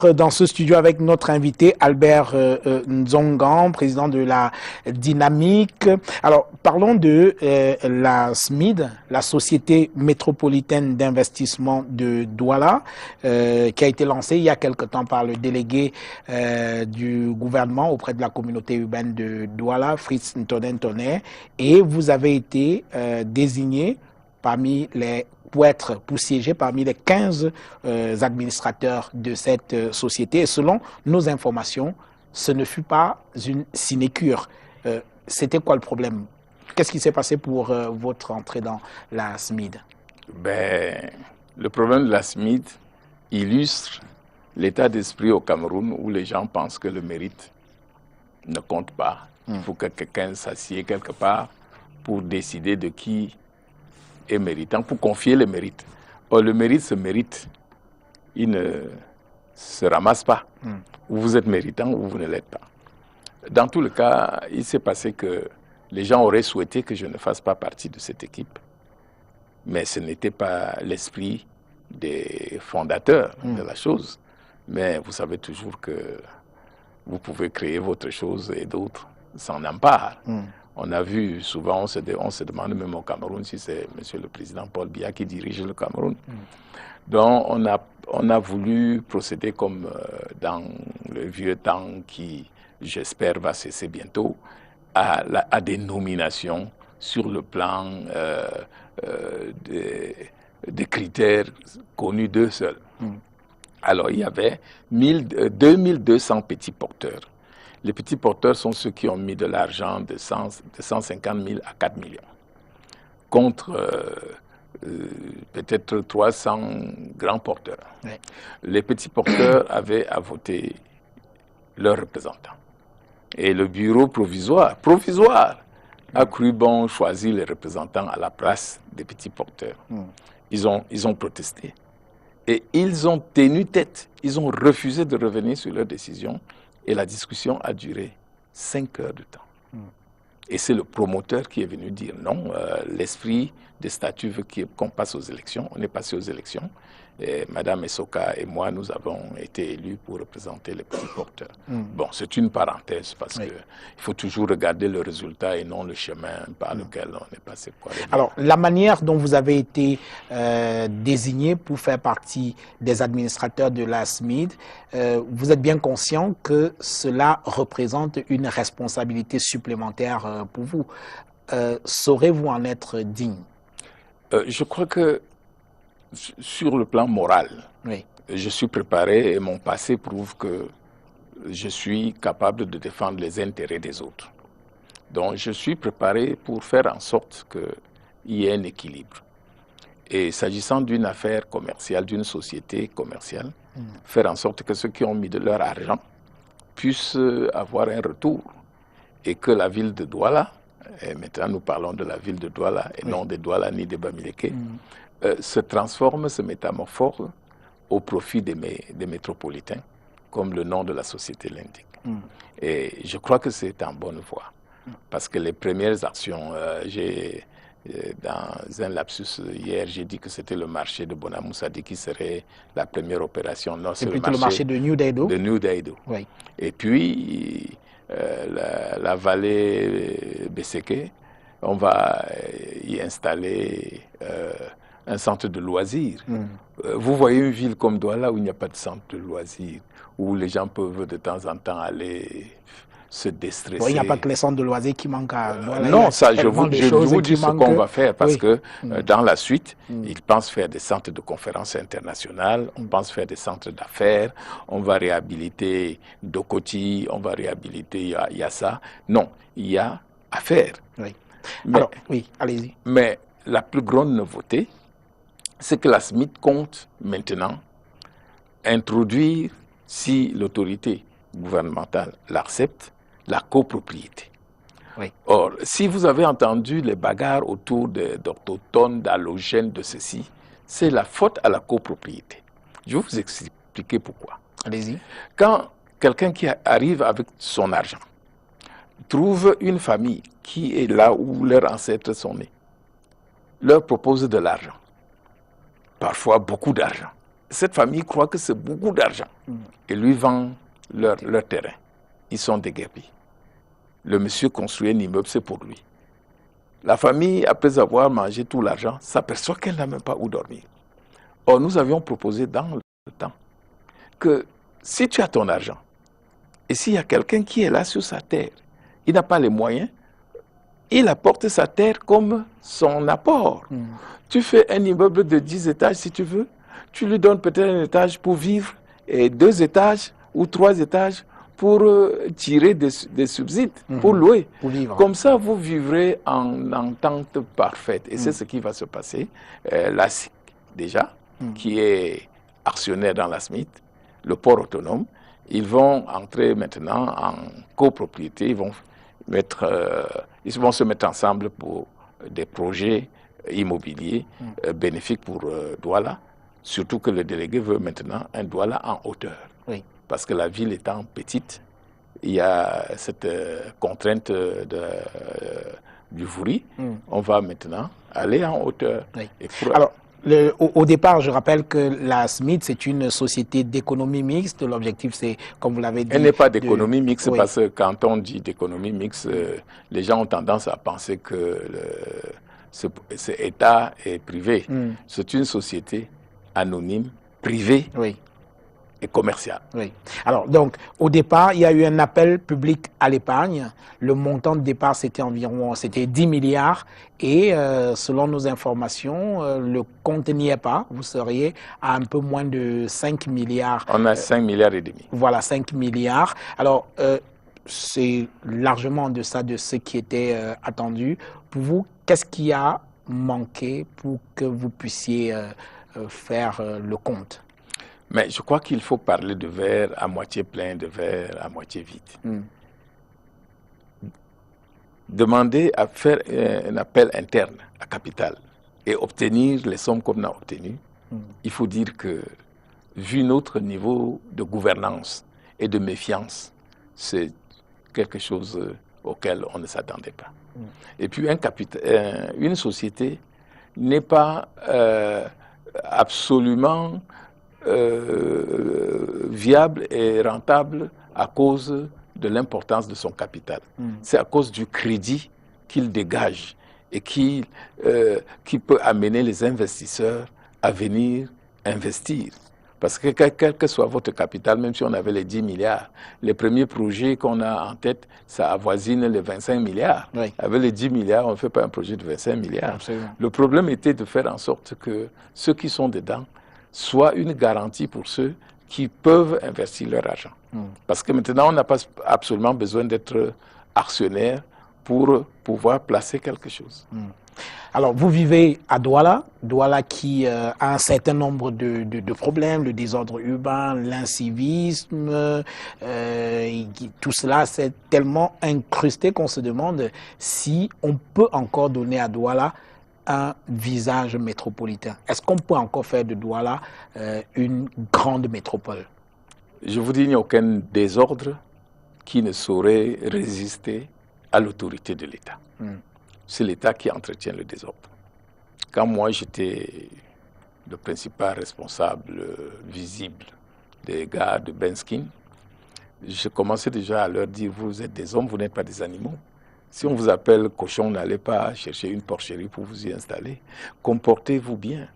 Dans ce studio avec notre invité Albert Nzongan, président de la Dynamique. Alors, parlons de la SMID, la Société métropolitaine d'investissement de Douala, qui a été lancée il y a quelque temps par le délégué du gouvernement auprès de la communauté urbaine de Douala, Fritz Ntonen-Tonnerre, et vous avez été désigné pour siéger parmi les 15 administrateurs de cette société. Et selon nos informations, ce ne fut pas une sinécure. C'était quoi le problème? Qu'est-ce qui s'est passé pour votre entrée dans la SMID? Le problème de la SMID illustre l'état d'esprit au Cameroun où les gens pensent que le mérite ne compte pas. Il faut que quelqu'un s'assied quelque part pour décider de qui est méritant, pour confier le mérite. Or, le mérite se mérite. Il ne se ramasse pas. Ou vous êtes méritant ou vous ne l'êtes pas. Dans tout le cas, il s'est passé que les gens auraient souhaité que je ne fasse pas partie de cette équipe. Mais ce n'était pas l'esprit des fondateurs de la chose. Mais vous savez toujours que vous pouvez créer votre chose et d'autres s'en emparent. On a vu souvent, on se demande même au Cameroun si c'est M. le Président Paul Biya qui dirige le Cameroun. Donc on a voulu procéder comme dans le vieux temps qui, j'espère, va cesser bientôt, à des nominations sur le plan des critères connus d'eux seuls. Alors il y avait 2200 petits porteurs. Les petits porteurs sont ceux qui ont mis de l'argent de 150 000 à 4 millions, contre peut-être 300 grands porteurs. Oui. Les petits porteurs avaient à voter leurs représentants. Et le bureau provisoire a cru bon choisir les représentants à la place des petits porteurs. Ils ont protesté. Et ils ont tenu tête. Ils ont refusé de revenir sur leur décision. Et la discussion a duré 5 heures de temps. Et c'est le promoteur qui est venu dire non, l'esprit des statuts veut qu'on passe aux élections. On est passé aux élections. Et Mme Essoka et moi, nous avons été élus pour représenter les petits porteurs. Bon, c'est une parenthèse parce qu'il faut toujours regarder le résultat et non le chemin par lequel on est passé. Alors, la manière dont vous avez été désigné pour faire partie des administrateurs de la SMID, vous êtes bien conscient que cela représente une responsabilité supplémentaire pour vous. Saurez-vous en être digne? Je crois que sur le plan moral, je suis préparé et mon passé prouve que je suis capable de défendre les intérêts des autres. Donc je suis préparé pour faire en sorte qu'il y ait un équilibre. Et s'agissant d'une affaire commerciale, d'une société commerciale, faire en sorte que ceux qui ont mis de leur argent puissent avoir un retour. Et que la ville de Douala, et maintenant nous parlons de la ville de Douala et non de Douala ni de Bamileke, se transforme, se métamorphose au profit des métropolitains, comme le nom de la société l'indique. Et je crois que c'est en bonne voie. Parce que les premières actions, dans un lapsus hier, j'ai dit que c'était le marché de Bonamoussadi qui serait la première opération. Non, c'est plutôt le marché de New Daido. De New Daido. Oui. Et puis, la vallée Besseke, on va y installer un centre de loisirs. Vous voyez une ville comme Douala où il n'y a pas de centre de loisirs, où les gens peuvent de temps en temps aller se déstresser. Bon, il n'y a pas que les centres de loisirs qui manquent à Douala. Non, ça, je vous dis ce qu'on va faire, parce que dans la suite, ils pensent faire des centres de conférences internationales, on pense faire des centres d'affaires, on va réhabiliter Dokoti, on va réhabiliter Yassa. Non, il y a à faire. Oui. Alors, oui, allez-y. Mais la plus grande nouveauté, c'est que la SMID compte maintenant introduire, si l'autorité gouvernementale l'accepte, la copropriété. Oui. Or, si vous avez entendu les bagarres autour d'Autochtones, d'allogènes, de ceci, c'est la faute à la copropriété. Je vais vous expliquer pourquoi. Allez-y. Quand quelqu'un qui arrive avec son argent trouve une famille qui est là où leurs ancêtres sont nés, leur propose de l'argent, parfois beaucoup d'argent, cette famille croit que c'est beaucoup d'argent et lui vend leur terrain. Ils sont déguerpis. Le monsieur construit un immeuble, c'est pour lui. La famille, après avoir mangé tout l'argent, s'aperçoit qu'elle n'a même pas où dormir. Or, nous avions proposé dans le temps que si tu as ton argent et s'il y a quelqu'un qui est là sur sa terre, il n'a pas les moyens, il apporte sa terre comme son apport. Tu fais un immeuble de 10 étages si tu veux, tu lui donnes peut-être un étage pour vivre et 2 étages ou 3 étages pour tirer des subsides, pour louer. Pour vivre. Comme ça, vous vivrez en entente parfaite. Et c'est ce qui va se passer. La SIC, déjà, qui est actionnaire dans la SMIC, le port autonome, ils vont entrer maintenant en copropriété, ils vont se mettre ensemble pour des projets immobiliers bénéfiques pour Douala, surtout que le délégué veut maintenant un Douala en hauteur. Oui. Parce que la ville étant petite, il y a cette contrainte du Vouri. On va maintenant aller en hauteur. Oui. Et alors, au départ, je rappelle que la SMIC, c'est une société d'économie mixte. L'objectif, c'est, comme vous l'avez dit... Elle n'est pas d'économie mixte parce que quand on dit d'économie mixte, les gens ont tendance à penser que c'est État et privé. C'est une société anonyme, privée et commerciale. Oui. Alors, donc, au départ, il y a eu un appel public à l'épargne. Le montant de départ, c'était environ 10 milliards. Et selon nos informations, le compte n'y est pas. Vous seriez à un peu moins de 5 milliards. On a 5 milliards et demi. Voilà, 5 milliards. Alors, c'est largement en deçà de ce qui était attendu. Pour vous, qu'est-ce qui a manqué pour que vous puissiez faire le compte? Mais je crois qu'il faut parler de verre à moitié plein, de verre à moitié vide. Demander à faire un appel interne à Capital et obtenir les sommes qu'on a obtenues, il faut dire que, vu notre niveau de gouvernance et de méfiance, c'est quelque chose auquel on ne s'attendait pas. Et puis, une société n'est pas absolument viable et rentable à cause de l'importance de son capital. C'est à cause du crédit qu'il dégage et qui peut amener les investisseurs à venir investir. Parce que quel que soit votre capital, même si on avait les 10 milliards, les premiers projets qu'on a en tête, ça avoisine les 25 milliards. Oui. Avec les 10 milliards, on ne fait pas un projet de 25 milliards. Absolument. Le problème était de faire en sorte que ceux qui sont dedans soient une garantie pour ceux qui peuvent investir leur argent. Parce que maintenant, on n'a pas absolument besoin d'être actionnaire pour pouvoir placer quelque chose. Alors, vous vivez à Douala, Douala qui a un certain nombre de problèmes, le désordre urbain, l'incivisme, tout cela, c'est tellement incrusté qu'on se demande si on peut encore donner à Douala un visage métropolitain. Est-ce qu'on peut encore faire de Douala une grande métropole? Je vous dis, il n'y a aucun désordre qui ne saurait résister à l'autorité de l'État. C'est l'État qui entretient le désordre. Quand moi, j'étais le principal responsable visible des gars de Benskin, je commençais déjà à leur dire, vous êtes des hommes, vous n'êtes pas des animaux. Si on vous appelle cochon, n'allez pas chercher une porcherie pour vous y installer. Comportez-vous bien.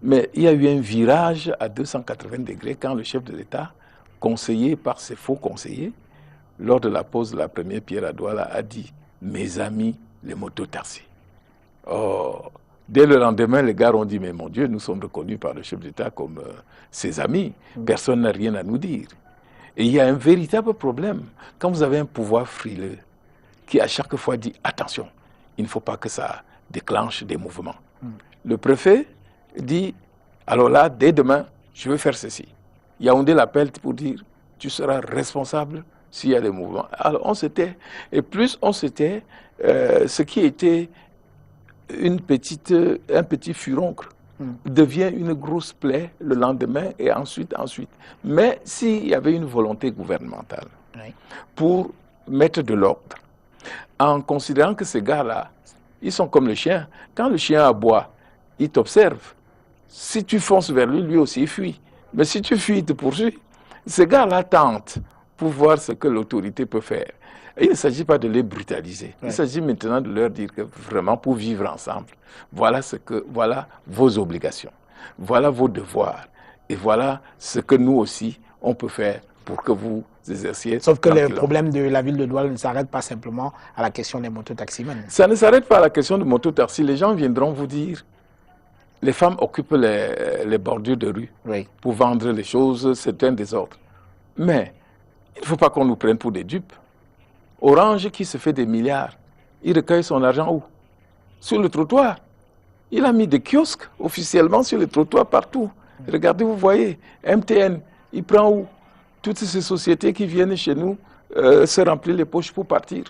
Mais il y a eu un virage à 280 degrés quand le chef de l'État, conseillé par ses faux conseillers, lors de la pose de la première pierre à Douala, a dit « Mes amis, les mototaxis ». Oh, dès le lendemain, les gars ont dit « Mais mon Dieu, nous sommes reconnus par le chef d'État comme ses amis. Personne n'a rien à nous dire. » Et il y a un véritable problème. Quand vous avez un pouvoir frileux qui à chaque fois dit « Attention, il ne faut pas que ça déclenche des mouvements. » Le préfet dit « Alors là, dès demain, je vais faire ceci. » Yaoundé l'appelle pour dire « Tu seras responsable s'il y a des mouvements. » Alors on s'était, et plus on s'était, ce qui était un petit furoncle devient une grosse plaie le lendemain et ensuite. Mais s'il y avait une volonté gouvernementale pour mettre de l'ordre, en considérant que ces gars-là, ils sont comme le chien. Quand le chien aboie, il t'observe. Si tu fonces vers lui, lui aussi il fuit. Mais si tu fuis, il te poursuit. Ces gars-là tentent pour voir ce que l'autorité peut faire. Et il ne s'agit pas de les brutaliser. Il s'agit maintenant de leur dire que vraiment pour vivre ensemble, voilà vos obligations, voilà vos devoirs, et voilà ce que nous aussi on peut faire pour que vous exerciez. Sauf que le problème de la ville de Douala ne s'arrête pas simplement à la question des mototaximens. Ça ne s'arrête pas à la question des mototaxis. Les gens viendront vous dire, les femmes occupent les bordures de rue pour vendre les choses, c'est un désordre. Mais il ne faut pas qu'on nous prenne pour des dupes. Orange qui se fait des milliards, il recueille son argent où? Sur le trottoir. Il a mis des kiosques officiellement sur le trottoir partout. Regardez, vous voyez, MTN, il prend où? Toutes ces sociétés qui viennent chez nous se remplissent les poches pour partir.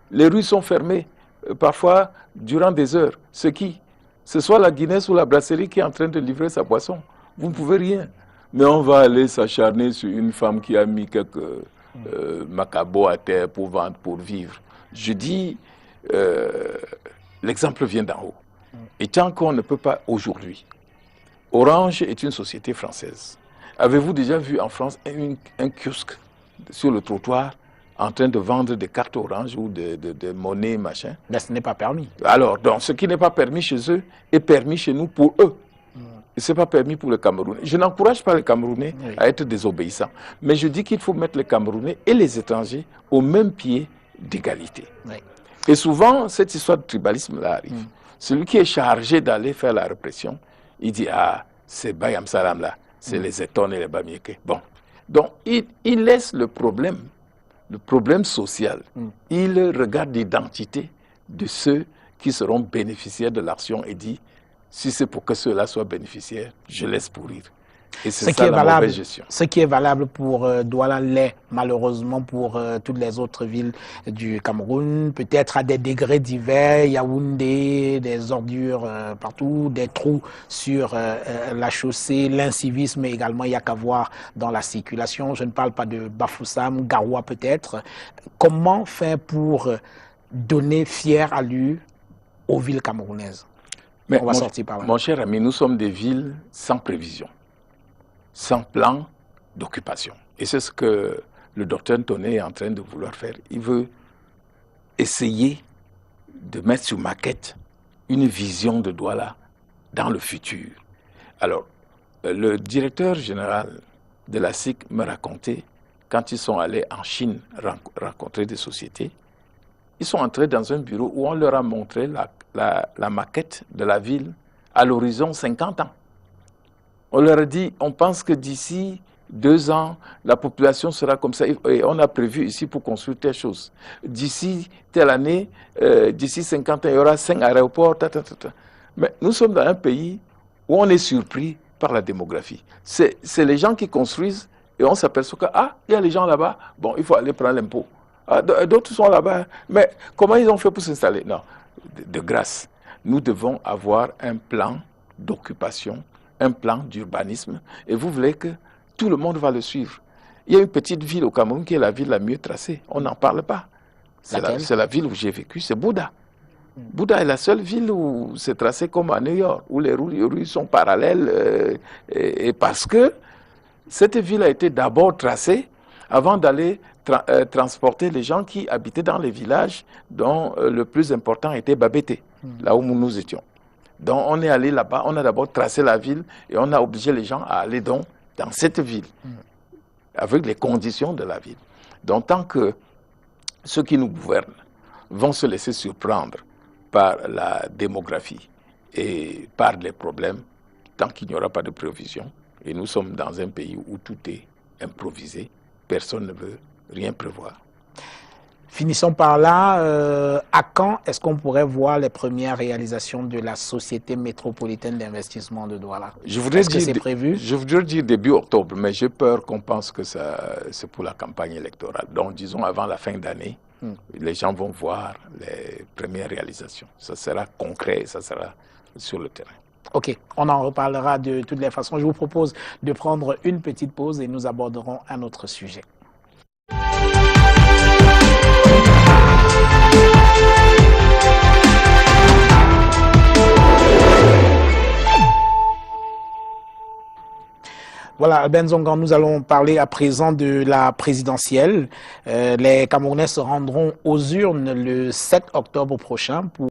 Les rues sont fermées, parfois durant des heures. Ce qui? Ce soit la Guinness ou la brasserie qui est en train de livrer sa boisson. Vous ne pouvez rien. Mais on va aller s'acharner sur une femme qui a mis quelques macabots à terre pour vendre, pour vivre. Je dis, l'exemple vient d'en haut. Et tant qu'on ne peut pas aujourd'hui, Orange est une société française. Avez-vous déjà vu en France un kiosque sur le trottoir en train de vendre des cartes Orange ou de monnaie, machin? Mais ce n'est pas permis. Alors, donc, ce qui n'est pas permis chez eux est permis chez nous pour eux. Et ce n'est pas permis pour les Camerounais. Je n'encourage pas les Camerounais à être désobéissants. Mais je dis qu'il faut mettre les Camerounais et les étrangers au même pied d'égalité. Et souvent, cette histoire de tribalisme-là arrive. Celui qui est chargé d'aller faire la répression, il dit, ah, c'est Bayam Salam là, c'est les Étones et les Bamiéké. Bon. Donc, il laisse le problème social. Il regarde l'identité de ceux qui seront bénéficiaires de l'action et dit, si c'est pour que ceux-là soient bénéficiaires, je laisse pourrir. Et c'est ça la mauvaise gestion. Ce qui est valable pour Douala l'est malheureusement pour toutes les autres villes du Cameroun, peut-être à des degrés divers, Yaoundé, des ordures partout, des trous sur la chaussée, l'incivisme également, il n'y a qu'à voir dans la circulation. Je ne parle pas de Bafoussam, Garoua peut-être. Comment faire pour donner fière allure aux villes camerounaises? Mais mon cher ami, nous sommes des villes sans prévision, sans plan d'occupation. Et c'est ce que le docteur Ntoné est en train de vouloir faire. Il veut essayer de mettre sur maquette une vision de Douala dans le futur. Alors, le directeur général de la SIC me racontait, quand ils sont allés en Chine rencontrer des sociétés, ils sont entrés dans un bureau où on leur a montré la maquette de la ville à l'horizon 50 ans. On leur a dit, on pense que d'ici 2 ans, la population sera comme ça. Et on a prévu ici pour construire telle chose. D'ici telle année, d'ici 50 ans, il y aura 5 aéroports. Mais nous sommes dans un pays où on est surpris par la démographie. C'est les gens qui construisent et on s'aperçoit que, ah, il y a les gens là-bas, bon, il faut aller prendre l'impôt. Ah, d'autres sont là-bas. Mais comment ils ont fait pour s'installer? Non, de grâce. Nous devons avoir un plan d'occupation, un plan d'urbanisme. Et vous voulez que tout le monde va le suivre. Il y a une petite ville au Cameroun qui est la ville la mieux tracée. On n'en parle pas. C'est la ville où j'ai vécu, c'est Bouddha. Bouddha est la seule ville où c'est tracé comme à New York, où les rues sont parallèles. Et parce que cette ville a été d'abord tracée avant d'aller transporter les gens qui habitaient dans les villages dont le plus important était Babété, là où nous étions. Donc on est allé là-bas, on a d'abord tracé la ville et on a obligé les gens à aller dans cette ville, avec les conditions de la ville. Donc tant que ceux qui nous gouvernent vont se laisser surprendre par la démographie et par les problèmes, tant qu'il n'y aura pas de prévision, et nous sommes dans un pays où tout est improvisé, personne ne veut rien prévoir. Finissons par là. À quand est-ce qu'on pourrait voir les premières réalisations de la Société métropolitaine d'investissement de Douala? Est-ce que c'est prévu? Je voudrais dire début octobre, mais j'ai peur qu'on pense que c'est pour la campagne électorale. Donc, disons, avant la fin d'année, les gens vont voir les premières réalisations. Ça sera concret, ça sera sur le terrain. Ok, on en reparlera de toutes les façons. Je vous propose de prendre une petite pause et nous aborderons un autre sujet. Voilà, Albert Nzongan, nous allons parler à présent de la présidentielle. Les Camerounais se rendront aux urnes le 7 octobre prochain pour